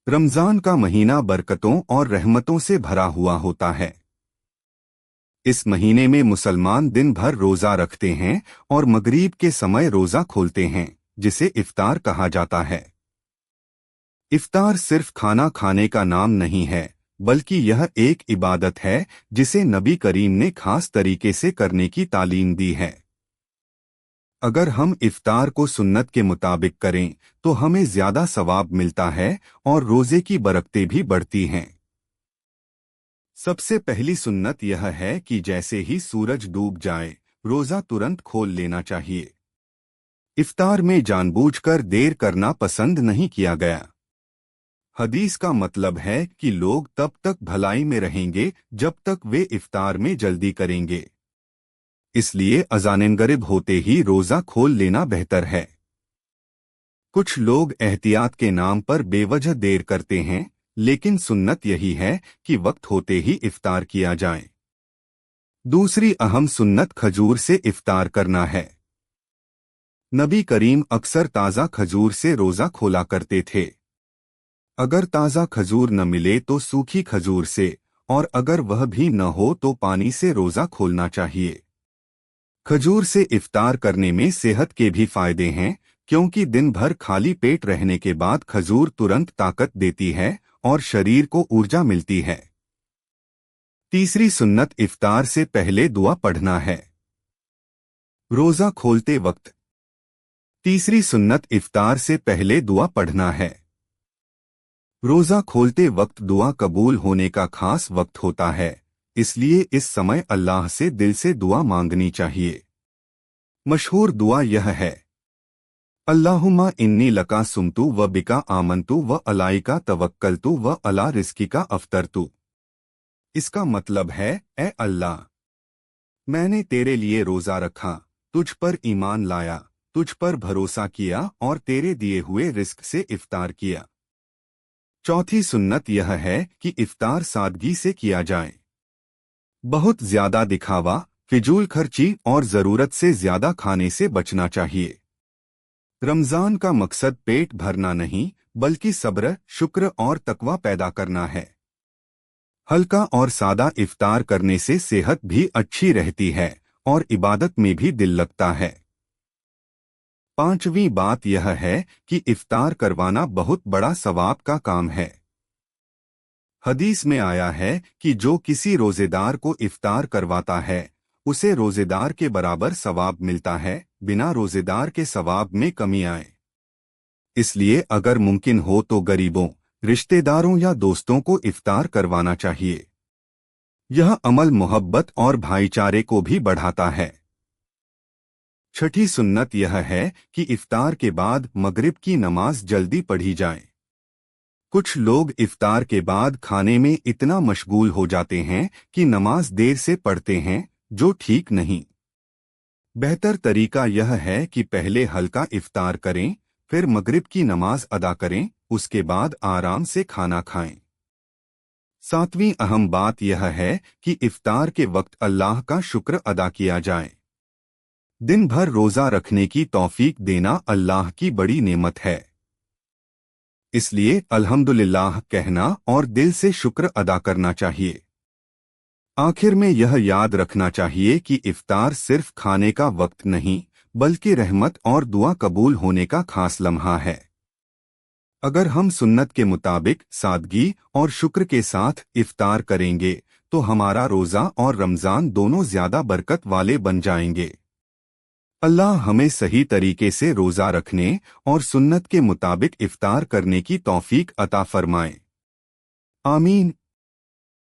रमजान का महीना बरकतों और रहमतों से भरा हुआ होता है। इस महीने में मुसलमान दिन भर रोजा रखते हैं और मगरिब के समय रोजा खोलते हैं, जिसे इफ्तार कहा जाता है। इफ्तार सिर्फ खाना खाने का नाम नहीं है, बल्कि यह एक इबादत है जिसे नबी करीम ने खास तरीके से करने की तालीम दी है। अगर हम इफ्तार को सुन्नत के मुताबिक करें तो हमें ज्यादा सवाब मिलता है और रोजे की बरकतें भी बढ़ती हैं। सबसे पहली सुन्नत यह है कि जैसे ही सूरज डूब जाए, रोजा तुरंत खोल लेना चाहिए। इफ्तार में जानबूझकर देर करना पसंद नहीं किया गया। हदीस का मतलब है कि लोग तब तक भलाई में रहेंगे जब तक वे इफ्तार में जल्दी करेंगे। इसलिए अज़ान-ए-मग़रिब होते ही रोजा खोल लेना बेहतर है। कुछ लोग एहतियात के नाम पर बेवजह देर करते हैं, लेकिन सुन्नत यही है कि वक्त होते ही इफ्तार किया जाए। दूसरी अहम सुन्नत खजूर से इफ्तार करना है। नबी करीम अक्सर ताज़ा खजूर से रोजा खोला करते थे। अगर ताज़ा खजूर न मिले तो सूखी खजूर से, और अगर वह भी न हो तो पानी से रोजा खोलना चाहिए। खजूर से इफ्तार करने में सेहत के भी फायदे हैं, क्योंकि दिन भर खाली पेट रहने के बाद खजूर तुरंत ताकत देती है और शरीर को ऊर्जा मिलती है। तीसरी सुन्नत इफ्तार से पहले दुआ पढ़ना है। रोजा खोलते वक्त तीसरी सुन्नत इफ्तार से पहले दुआ पढ़ना है। रोजा खोलते वक्त दुआ कबूल होने का खास वक्त होता है, इसलिए इस समय अल्लाह से दिल से दुआ मांगनी चाहिए। मशहूर दुआ यह है, अल्लाहुम्मा इन्नी लका सुमतु व बिका आमनतु व अलाइका तवक्कलतु व अला रिज़्क़िका अफ़तरतु। इसका मतलब है, ए अल्लाह, मैंने तेरे लिए रोजा रखा, तुझ पर ईमान लाया, तुझ पर भरोसा किया और तेरे दिए हुए रिस्क से इफ्तार किया। चौथी सुन्नत यह है कि इफ्तार सादगी से किया जाए। बहुत ज्यादा दिखावा, फिजूल खर्ची और जरूरत से ज्यादा खाने से बचना चाहिए। रमजान का मकसद पेट भरना नहीं, बल्कि सब्र, शुक्र और तकवा पैदा करना है। हल्का और सादा इफ्तार करने से सेहत भी अच्छी रहती है और इबादत में भी दिल लगता है। पांचवी बात यह है कि इफ्तार करवाना बहुत बड़ा सवाब का काम है। हदीस में आया है कि जो किसी रोजेदार को इफ्तार करवाता है, उसे रोजेदार के बराबर सवाब मिलता है, बिना रोजेदार के सवाब में कमी आए। इसलिए अगर मुमकिन हो तो गरीबों, रिश्तेदारों या दोस्तों को इफ्तार करवाना चाहिए। यह अमल मोहब्बत और भाईचारे को भी बढ़ाता है। छठी सुन्नत यह है कि इफ्तार के बाद मगरिब की नमाज जल्दी पढ़ी जाए। कुछ लोग इफ्तार के बाद खाने में इतना मशगूल हो जाते हैं कि नमाज देर से पढ़ते हैं, जो ठीक नहीं। बेहतर तरीका यह है कि पहले हल्का इफ्तार करें, फिर मगरिब की नमाज अदा करें, उसके बाद आराम से खाना खाएं। सातवीं अहम बात यह है कि इफ्तार के वक्त अल्लाह का शुक्र अदा किया जाए। दिन भर रोजा रखने की तौफीक देना अल्लाह की बड़ी नेमत है। इसलिए अल्हम्दुलिल्लाह कहना और दिल से शुक्र अदा करना चाहिए। आखिर में यह याद रखना चाहिए कि इफ्तार सिर्फ खाने का वक्त नहीं, बल्कि रहमत और दुआ कबूल होने का खास लम्हा है। अगर हम सुन्नत के मुताबिक सादगी और शुक्र के साथ इफ्तार करेंगे तो हमारा रोजा और रमजान दोनों ज्यादा बरकत वाले बन जाएंगे। अल्लाह हमें सही तरीके से रोजा रखने और सुन्नत के मुताबिक इफ्तार करने की तौफीक अता फरमाए। आमीन।